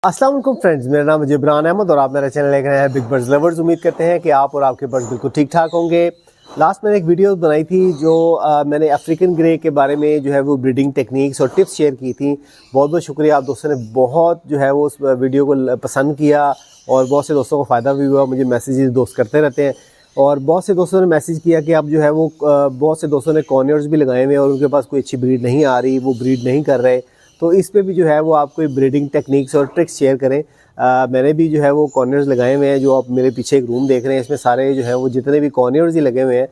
अस्सलाम वालेकुम फ्रेंड्स, मेरा नाम है जिब्रान अहमद और आप मेरा चैनल देख रहे हैं बिग बर्ड्स लवर्स। उम्मीद करते हैं कि आप और आपके बर्ड्स बिल्कुल ठीक ठाक होंगे। लास्ट मैंने एक वीडियो बनाई थी जो मैंने अफ्रीकन ग्रे के बारे में जो है वो ब्रीडिंग टेक्निक्स और टिप्स शेयर की थी। बहुत बहुत शुक्रिया, आप दोस्तों ने बहुत जो है वो उस वीडियो को पसंद किया और बहुत से दोस्तों को फ़ायदा भी हुआ। मुझे मैसेजेस दोस्त करते रहते हैं और बहुत से दोस्तों ने मैसेज किया कि आप जो है वो बहुत से दोस्तों ने कॉर्नियर्स भी लगाए हुए हैं और उनके पास कोई अच्छी ब्रीड नहीं आ रही, वो ब्रीड नहीं कर रहे। तो इस पे भी जो है वो आप कोई ब्रीडिंग टेक्निक्स और ट्रिक्स शेयर करें। मैंने भी जो है वो कॉर्नर्स लगाए हुए हैं, जो आप मेरे पीछे एक रूम देख रहे हैं, इसमें सारे जो है वो जितने भी कॉर्नर्स ही लगे हुए हैं।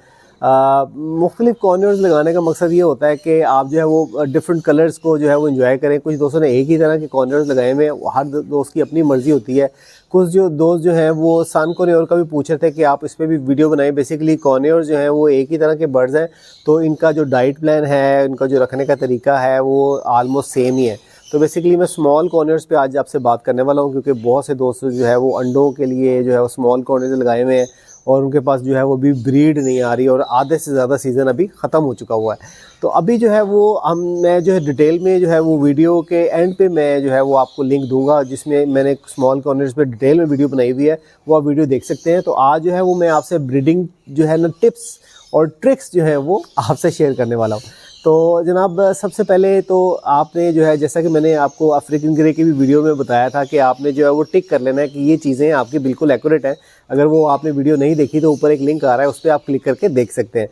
मुख्तलिफ कॉर्नर्स लगाने का मकसद ये होता है कि आप जो है वो डिफरेंट कलर्स को जो है वो एंजॉय करें। कुछ दोस्तों ने एक ही तरह के कॉर्नर्स लगाए हुए हैं, हर दोस्त की अपनी मर्ज़ी होती है। कुछ जो दोस्त जो हैं वो सन कॉर्नियर का भी पूछ रहे थे कि आप इस पर भी वीडियो बनाएं। बेसिकली कॉर्नियर जो हैं वो एक ही तरह के बर्ड्स हैं, तो इनका जो डाइट प्लान है, इनका जो रखने का तरीका है वो आलमोस्ट सेम ही है। तो बेसिकली मैं स्मॉल कॉर्नर्स पे आज आपसे बात करने वाला हूँ, क्योंकि बहुत से दोस्त जो है वो अंडों के लिए जो है वो स्मॉल कॉर्नर्स लगाए हुए हैं और उनके पास जो है वो अभी ब्रीड नहीं आ रही और आधे से ज़्यादा सीज़न अभी ख़त्म हो चुका हुआ है। तो अभी जो है वो मैं जो है डिटेल में जो है वो वीडियो के एंड पे मैं जो है वो आपको लिंक दूंगा, जिसमें मैंने स्मॉल कॉर्नर्स पे डिटेल में वीडियो बनाई हुई है, वो आप वीडियो देख सकते हैं। तो आज जो है वो मैं आपसे ब्रीडिंग जो है ना टिप्स और ट्रिक्स जो है वो आपसे शेयर करने वाला हूँ। तो जनाब, सबसे पहले तो आपने जो है, जैसा कि मैंने आपको अफ्रीकन ग्रे की भी वीडियो में बताया था कि आपने जो है वो टिक कर लेना है कि ये चीज़ें आपकी बिल्कुल एक्यूरेट हैं। अगर वो आपने वीडियो नहीं देखी तो ऊपर एक लिंक आ रहा है, उस पर आप क्लिक करके देख सकते हैं।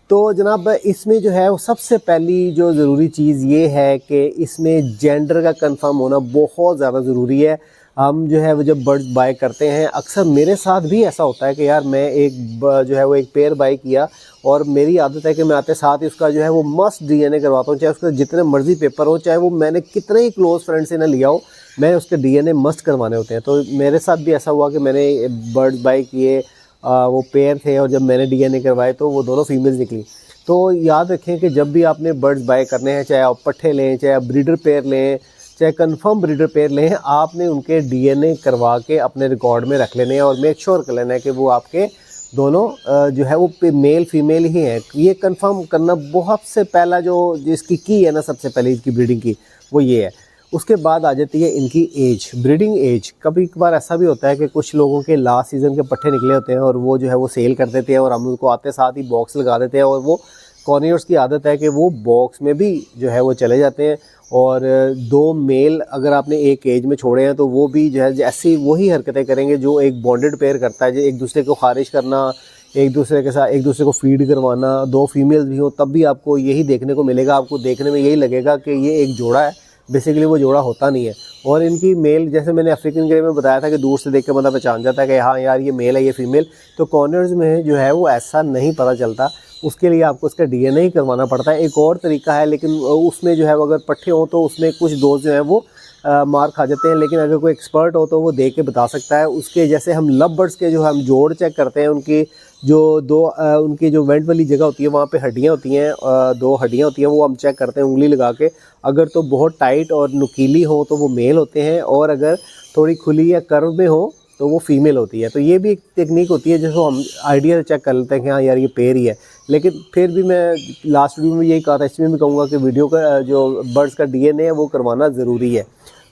तो जनाब, इसमें जो है वो सबसे पहली जो ज़रूरी चीज़ ये है कि इसमें जेंडर का कंफर्म होना बहुत ज़्यादा ज़रूरी है। हम जो है वो जब बर्ड्स बाय करते हैं, अक्सर मेरे साथ भी ऐसा होता है कि यार मैं एक जो है वो एक पेयर बाय किया और मेरी आदत है कि मैं आते साथ ही उसका जो है वो मस्ट डीएनए करवाता हूँ। चाहे उसका जितने मर्जी पेपर हो, चाहे वो मैंने कितने ही क्लोज फ्रेंड से ना लिया हो, मैं उसके डीएनए मस्ट करवाने होते हैं। तो मेरे साथ भी ऐसा हुआ कि मैंने बर्ड्स बाय किए, वो पेयर थे और जब मैंने डीएनए करवाए तो वो दोनों फीमेल्स निकली। तो याद रखें कि जब भी आपने बर्ड्स बाय करने हैं, चाहे आप पट्ठे लें, चाहे आप ब्रीडर पेयर लें, चाहे कंफर्म ब्रीडर पेयर लें, आपने उनके डीएनए करवा के अपने रिकॉर्ड में रख लेने हैं और मेक श्योर कर लेना है कि वो आपके दोनों जो है वो मेल फीमेल ही हैं। ये कंफर्म करना बहुत से पहला जो जिसकी की है ना, सबसे पहले इसकी ब्रीडिंग की, वो ये है। उसके बाद आ जाती है इनकी एज, ब्रीडिंग एज। कभी कभार ऐसा भी होता है कि कुछ लोगों के लास्ट सीज़न के पट्ठे निकले होते हैं और वो जो है वो सेल कर देते हैं और हम उनको आते साथ ही बॉक्स लगा देते हैं और वो कॉर्नियर्स की आदत है कि वो बॉक्स में भी जो है वो चले जाते हैं। और दो मेल अगर आपने एक एज में छोड़े हैं तो वो भी जो है ऐसी वही हरकतें करेंगे जो एक बॉन्डेड पेयर करता है, जो एक दूसरे को खारिज करना, एक दूसरे के साथ एक दूसरे को फीड करवाना। दो फीमेल्स भी हो तब भी आपको यही देखने को मिलेगा, आपको देखने में यही लगेगा कि ये एक जोड़ा है। बेसिकली वो जोड़ा होता नहीं है। और इनकी मेल, जैसे मैंने अफ्रीकन ग्रे में बताया था कि दूर से देख के बंदा पहचान जाता है कि हाँ यार ये मेल है ये फीमेल, तो कॉर्नर्स में जो है वो ऐसा नहीं पता चलता। उसके लिए आपको उसका डीएनए ही करवाना पड़ता है। एक और तरीका है, लेकिन उसमें जो है अगर पट्ठे हों तो उसमें कुछ दोस्त जो हैं वो मार खा जाते हैं, लेकिन अगर कोई एक्सपर्ट हो तो वो देख के बता सकता है। उसके जैसे हम लव बर्ड्स के जो हम जोड़ चेक करते हैं, उनकी जो उनकी जो वेंट वाली जगह होती है वहाँ पे हड्डियाँ होती हैं, दो हड्डियाँ होती हैं, वो हम चेक करते हैं उंगली लगा के। अगर तो बहुत टाइट और नुकीली हो तो वो मेल होते हैं, और अगर थोड़ी खुली या कर्व में हो तो वो फीमेल होती है। तो ये भी एक टेक्निक होती है जिसको हम आइडिया चेक कर लेते हैं कि हाँ यार ये पेयर ही है। लेकिन फिर भी मैं लास्ट वीडियो में यही कहा था, इसमें भी कहूँगा कि वीडियो का जो बर्ड्स का डीएनए है वो करवाना ज़रूरी है।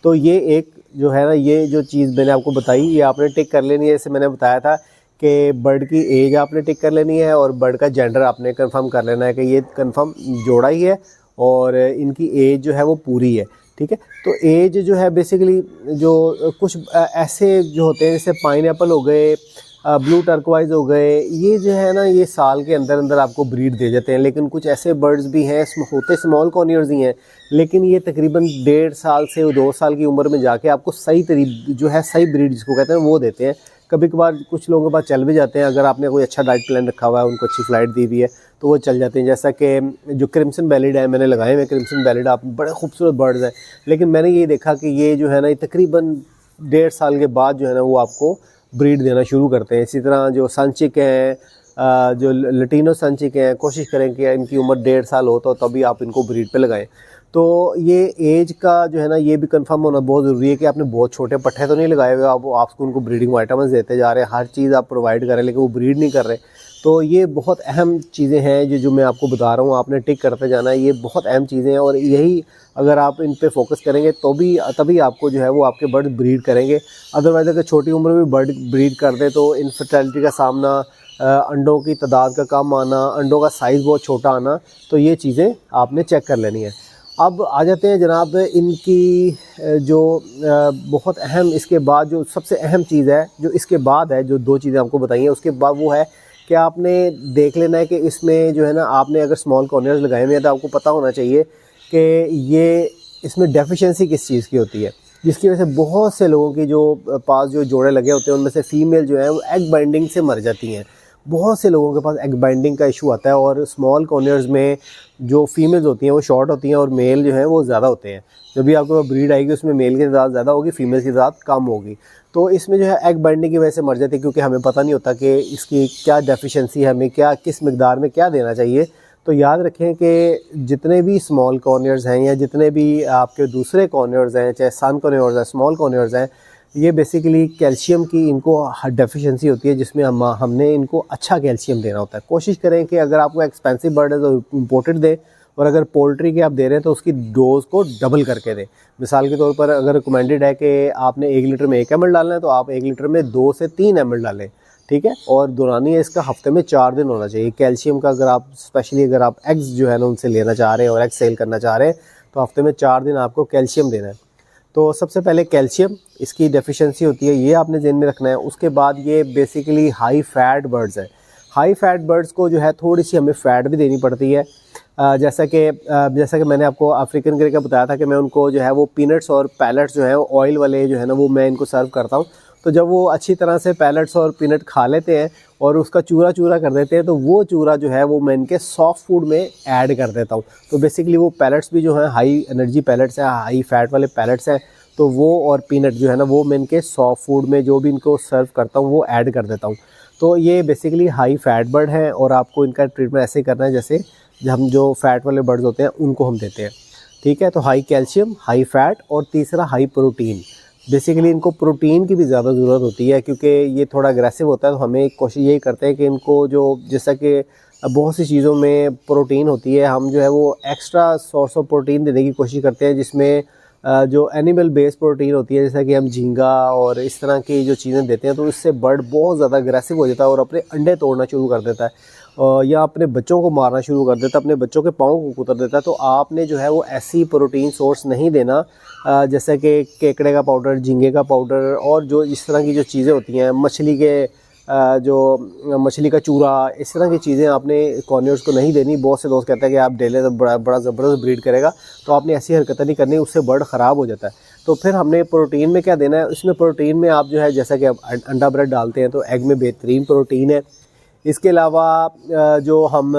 तो ये एक जो है ना, ये जो चीज़ मैंने आपको बताई ये आपने टिक कर लेनी है। जैसे मैंने बताया था कि बर्ड की एज आपने टिक कर लेनी है और बर्ड का जेंडर आपने कंफर्म कर लेना है कि ये कंफर्म जोड़ा ही है और इनकी एज जो है वो पूरी है। ठीक है, तो एज जो है बेसिकली जो कुछ ऐसे जो होते हैं जैसे पाइनएप्पल हो गए, ब्लू टर्कवाइज हो गए, ये जो है ना ये साल के अंदर अंदर आपको ब्रीड दे जाते हैं। लेकिन कुछ ऐसे बर्ड्स भी हैं, होते स्मॉल कॉर्नियर्स ही हैं, लेकिन ये तकरीबन 1.5 साल से 2 साल की उम्र में जाके आपको सही जो है सही ब्रीड जिसको कहते हैं वो देते हैं। कभी कभार कुछ लोगों के पास चल भी जाते हैं, अगर आपने कोई अच्छा डाइट प्लान रखा हुआ है, उनको अच्छी फ्लाइट दी हुई है तो वो चल जाते हैं। जैसा कि जो क्रिम्सन बैलिड है मैंने लगाए हुए, क्रिम्सन बैलिड आप बड़े खूबसूरत बर्ड्स हैं, लेकिन मैंने ये देखा कि ये जो है ना तकरीबन 1.5 साल के बाद जो है ना वो आपको ब्रीड देना शुरू करते हैं। इसी तरह जो सनचिक हैं, जो लटीनो सनचिक हैं, कोशिश करें कि इनकी उम्र 1.5 साल हो तो तभी आप इनको ब्रीड पे लगाएं। तो ये एज का जो है ना ये भी कंफर्म होना बहुत ज़रूरी है कि आपने बहुत छोटे पट्टे तो नहीं लगाए हुए, आप उनको ब्रीडिंग वाइटामिन देते जा रहे हैं, हर चीज़ आप प्रोवाइड कर रहे हैं लेकिन वो ब्रीड नहीं कर रहे। तो ये बहुत अहम चीज़ें हैं जो मैं आपको बता रहा हूँ, आपने टिक करते जाना है। ये बहुत अहम चीज़ें हैं और यही अगर आप इन पे फोकस करेंगे तो तभी आपको जो है वो आपके बर्ड ब्रीड करेंगे। अदरवाइज़ अगर छोटी उम्र में बर्ड ब्रीड कर दे तो इनफर्टिलिटी का सामना, अंडों की तादाद का कम आना, अंडों का साइज़ बहुत छोटा आना, तो ये चीज़ें आपने चेक कर लेनी है। अब आ जाते हैं जनाब इनकी जो बहुत अहम, इसके बाद जो सबसे अहम चीज़ है जो इसके बाद है, जो 2 चीज़ें आपको बताई हैं उसके बाद, वो है कि आपने देख लेना है कि इसमें जो है ना आपने अगर स्मॉल कॉर्नियर्स लगाए हुए हैं तो आपको पता होना चाहिए कि ये इसमें डेफिशिएंसी किस चीज़ की होती है, जिसकी वजह से बहुत से लोगों की जो पास जो जोड़े लगे होते हैं उनमें से फीमेल जो है वो एग बाइंडिंग से मर जाती हैं। बहुत से लोगों के पास एग बाइंडिंग का इशू आता है और स्मॉल कॉर्नियर्स में जो फीमेल्स होती हैं वो शॉर्ट होती हैं और मेल जो है वो ज़्यादा होते हैं। जब भी आपको ब्रीड आएगी उसमें मेल की तादाद ज़्यादा होगी, फीमेल की तादाद कम होगी। तो इसमें जो है एग बाइंडिंग की वजह से मर जाती है, क्योंकि हमें पता नहीं होता कि इसकी क्या डेफिशिएंसी है, हमें क्या किस मिकदार में क्या देना चाहिए। तो याद रखें कि जितने भी स्मॉल कॉर्नियर्स हैं या जितने भी आपके दूसरे कॉर्नियर्स हैं, चाहे सन कॉर्नियर्स हैं, स्मॉल कॉर्नियर्स हैं, ये बेसिकली कैल्शियम की इनको डेफिशिएंसी होती है, जिसमें हमने इनको अच्छा कैल्शियम देना होता है। कोशिश करें कि अगर आपको एक्सपेंसिव बर्ड है तो इम्पोर्टेड दें, और अगर पोल्ट्री के आप दे रहे हैं तो उसकी डोज को डबल करके दें। मिसाल के तौर पर अगर रिकमेंडेड है कि आपने 1 लीटर में 1 ml डालना है तो आप 1 लीटर में 2 से 3 ml डालें, ठीक है। और दौरानी है इसका हफ्ते में 4 दिन होना चाहिए। कैल्शियम का अगर आप स्पेशली अगर आप एग्स जो है ना उनसे लेना चाह रहे हैं और एग सेल करना चाह रहे हैं तो हफ्ते में 4 दिन आपको कैल्शियम देना है। तो सबसे पहले कैल्शियम इसकी डेफिशिएंसी होती है, ये आपने ज़हन में रखना है। उसके बाद ये बेसिकली हाई फैट बर्ड्स है। हाई फैट बर्ड्स को जो है थोड़ी सी हमें फ़ैट भी देनी पड़ती है। जैसा कि मैंने आपको अफ्रीकन ग्रे का बताया था कि मैं उनको जो है वो पीनट्स और पैलेट्स जो है ऑयल वाले जो है ना वो मैं इनको सर्व करता हूँ। तो जब वो अच्छी तरह से पैलेट्स और पीनट खा लेते हैं और उसका चूरा चूरा कर देते हैं तो वो चूरा जो है वो मैं इनके सॉफ्ट फूड में ऐड कर देता हूँ। तो बेसिकली वो पैलेट्स भी जो हैं हाई एनर्जी पैलेट्स हैं, हाई फैट वाले पैलेट्स हैं, तो वो और पीनट जो है ना वो मैं इनके सॉफ्ट फूड में जो भी इनको सर्व करता हूँ वो ऐड कर देता हूँ। तो ये बेसिकली हाई फैट बर्ड हैं और आपको इनका ट्रीटमेंट ऐसे करना है जैसे हम जो फैट वाले बर्ड्स होते हैं उनको हम देते हैं, ठीक है। तो हाई कैल्शियम, हाई फैट और तीसरा हाई प्रोटीन। बेसिकली इनको प्रोटीन की भी ज़्यादा ज़रूरत होती है क्योंकि ये थोड़ा अग्रेसिव होता है। तो हमें कोशिश यही करते हैं कि इनको जो जैसा कि बहुत सी चीज़ों में प्रोटीन होती है, हम जो है वो एक्स्ट्रा सोर्स ऑफ प्रोटीन देने की कोशिश करते हैं, जिसमें जो एनिमल बेस्ड प्रोटीन होती है जैसा कि हम झींगा और इस तरह की जो चीज़ें देते हैं, तो इससे बर्ड बहुत ज़्यादा अग्रेसिव हो जाता है और अपने अंडे तोड़ना शुरू कर देता है या अपने बच्चों को मारना शुरू कर देता है, अपने बच्चों के पाँव को कुतर देता है। तो आपने जो है वो ऐसी प्रोटीन सोर्स नहीं देना जैसे कि केकड़े का पाउडर, झींगे का पाउडर और जो इस तरह की जो चीज़ें होती हैं, मछली का चूरा, इस तरह की चीज़ें आपने कॉर्नियर्स को नहीं देनी। बहुत से दोस्त कहते हैं कि आप डेले तो बड़ा ज़बरदस्त ब्रीड करेगा, तो आपने ऐसी हरकतें नहीं करनी, उससे बर्ड ख़राब हो जाता है। तो फिर हमने प्रोटीन में क्या देना है, इसमें प्रोटीन में आप जो है जैसा कि आप अंडा ब्रेड डालते हैं तो एग में बेहतरीन प्रोटीन है। इसके अलावा जो हम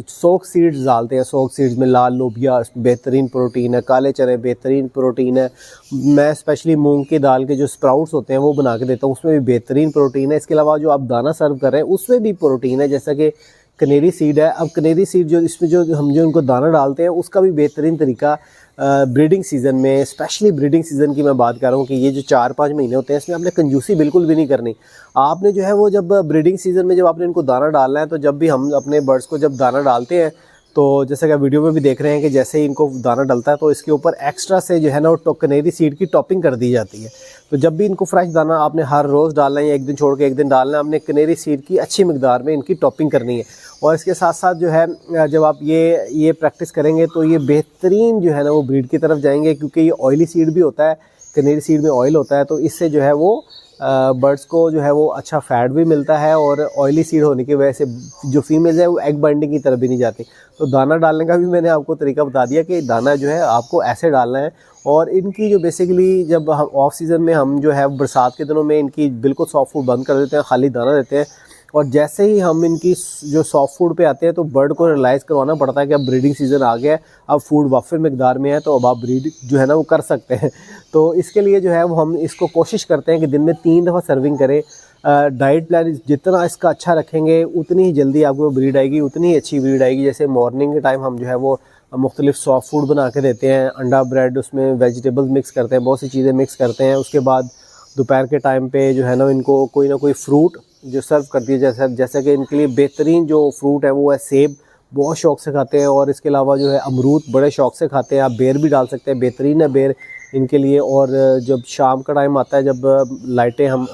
सोक सीड्स डालते हैं, सोक सीड्स में लाल लोबिया बेहतरीन प्रोटीन है, काले चने बेहतरीन प्रोटीन है। मैं स्पेशली मूंग की दाल के जो स्प्राउट्स होते हैं वो बना के देता हूँ, उसमें भी बेहतरीन प्रोटीन है। इसके अलावा जो आप दाना सर्व कर रहे हैं उसमें भी प्रोटीन है, जैसा कि कनेरी सीड है। अब कनेरी सीड जो इसमें जो हम जो उनको दाना डालते हैं उसका भी बेहतरीन तरीका ब्रीडिंग सीज़न में, स्पेशली ब्रीडिंग सीज़न की मैं बात कर रहा हूँ कि ये जो 4-5 महीने होते हैं इसमें आपने कंजूसी बिल्कुल भी नहीं करनी। आपने जो है वो जब ब्रीडिंग सीज़न में जब आपने इनको दाना डालना है, तो जब भी हम अपने बर्ड्स को जब दाना डालते हैं तो जैसा कि वीडियो में भी देख रहे हैं कि जैसे ही इनको दाना डलता है तो इसके ऊपर एक्स्ट्रा से जो है ना वो कनेरी सीड की टॉपिंग कर दी जाती है। तो जब भी इनको फ्रेश दाना आपने हर रोज़ डालना है या एक दिन छोड़ के एक दिन डालना है, आपने कनेरी सीड की अच्छी मिकदार में इनकी टॉपिंग करनी है। और इसके साथ साथ जो है जब आप ये प्रैक्टिस करेंगे तो ये बेहतरीन जो है ना वो ब्रीड की तरफ जाएंगे, क्योंकि ये ऑयली सीड भी होता है, कनेरी सीड में ऑयल होता है, तो इससे जो है वो बर्ड्स को जो है वो अच्छा फैट भी मिलता है और ऑयली सीड होने की वजह से जो फीमेल्स है वो एग बाइंडिंग की तरफ भी नहीं जाती। तो दाना डालने का भी मैंने आपको तरीका बता दिया कि दाना जो है आपको ऐसे डालना है। और इनकी जो बेसिकली जब हम ऑफ सीज़न में हम जो है बरसात के दिनों में इनकी बिल्कुल सॉफ्ट फूड बंद कर देते हैं, खाली दाना देते हैं, और जैसे ही हम इनकी जो सॉफ्ट फूड पे आते हैं तो बर्ड को रियलाइज़ करवाना पड़ता है कि अब ब्रीडिंग सीज़न आ गया है, अब फूड वाफिर मिकदार में है, तो अब आप ब्रीड जो है ना वो कर सकते हैं। तो इसके लिए जो है वो हम इसको कोशिश करते हैं कि दिन में 3 दफ़ा सर्विंग करें। डाइट प्लान जितना इसका अच्छा रखेंगे उतनी ही जल्दी आपको ब्रीड आएगी, उतनी ही अच्छी ब्रीड आएगी। जैसे मॉर्निंग के टाइम हम जो है वो मुख्तलिफ सॉफ्ट फूड बना के देते हैं, अंडा ब्रेड, उसमें वेजिटेबल्स मिक्स करते हैं, बहुत सी चीज़ें मिक्स करते हैं। उसके बाद दोपहर के टाइम पे जो है ना इनको कोई ना कोई फ्रूट जो सर्व करती है, जैसा कि इनके लिए बेहतरीन जो फ्रूट है वो है सेब, बहुत शौक़ से खाते हैं। और इसके अलावा जो है अमरूद बड़े शौक़ से खाते हैं। आप बेर भी डाल सकते हैं, बेहतरीन है बेर इनके लिए। और जब शाम का टाइम आता है, जब लाइटें हम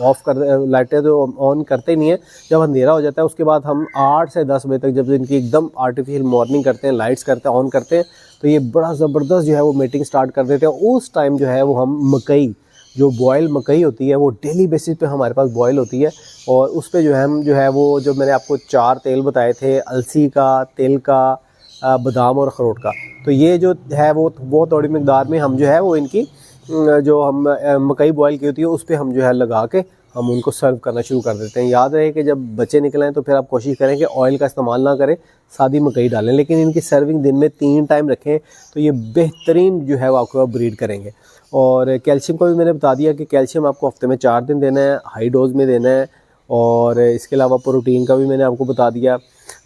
लाइटें तो ऑन करते ही नहीं है, जब अंधेरा हो जाता है उसके बाद हम 8 से 10 बजे तक जब इनकी एकदम आर्टिफिशियल मॉर्निंग करते हैं, लाइट्स करते हैं, ऑन करते हैं, तो ये बड़ा ज़बरदस्त जो है वो मीटिंग स्टार्ट कर देते हैं। उस टाइम जो है वो हम मकई, जो बॉयल मकई होती है वो डेली बेसिस पे हमारे पास बॉयल होती है, और उस पे जो है हम जो है वो जो मैंने आपको 4 तेल बताए थे, अलसी का, तिल का, बादाम और अखरोट का, तो ये जो है वो थोड़ी मकदार में हम जो है वो इनकी जो हम मकई बॉयल की होती है उस पर हम जो है लगा के हम उनको सर्व करना शुरू कर देते हैं। याद रहे कि जब बच्चे निकलें तो फिर आप कोशिश करें कि ऑयल का इस्तेमाल ना करें, सादी मकई डालें, लेकिन इनकी सर्विंग दिन में 3 टाइम रखें तो ये बेहतरीन जो है वो आपको ब्रीड करेंगे। और कैल्शियम को भी मैंने बता दिया कि कैल्शियम आपको हफ्ते में 4 दिन देना है, हाई डोज में देना है। और इसके अलावा प्रोटीन का भी मैंने आपको बता दिया।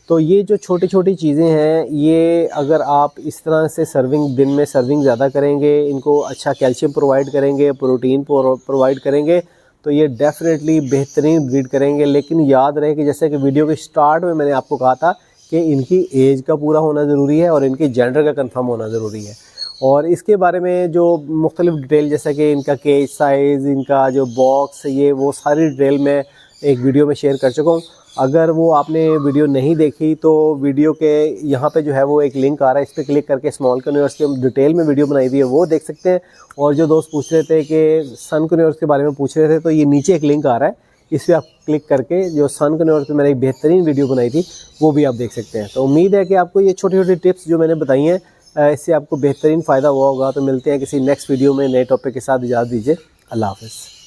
तो ये जो छोटी छोटी चीज़ें हैं, ये अगर आप इस तरह से दिन में सर्विंग ज़्यादा करेंगे, इनको अच्छा कैल्शियम प्रोवाइड करेंगे, प्रोटीन प्रोवाइड करेंगे, तो ये डेफिनेटली बेहतरीन ब्रीड करेंगे। लेकिन याद रहे कि जैसे कि वीडियो के स्टार्ट में मैंने आपको कहा था कि इनकी एज का पूरा होना ज़रूरी है और इनकी जेंडर का कंफर्म होना ज़रूरी है। और इसके बारे में जो मुख्तलिफ डिटेल, जैसे कि इनका केज साइज़, इनका जो बॉक्स, ये वो सारी डिटेल मैं एक वीडियो में शेयर कर चुका हूँ। अगर वो आपने वीडियो नहीं देखी तो वीडियो के यहाँ पे जो है वो एक लिंक आ रहा है, इस पर क्लिक करके स्मॉल यूनिवर्स की डिटेल में वीडियो बनाई हुई है वो देख सकते हैं। और जो दोस्त पूछ रहे थे कि सन यूनिवर्स के बारे में पूछ रहे थे, तो ये नीचे एक लिंक आ रहा है, इस पर आप क्लिक करके जो सन यूनिवर्स पे मैंने एक बेहतरीन वीडियो बनाई थी वो भी आप देख सकते हैं। तो उम्मीद है कि आपको ये छोटी छोटी टिप्स जो मैंने बताई हैं इससे आपको बेहतरीन फ़ायदा हुआ होगा। तो मिलते हैं किसी नेक्स्ट वीडियो में नए टॉपिक के साथ। इजाज़त दीजिए, अल्लाह हाफ़िज़।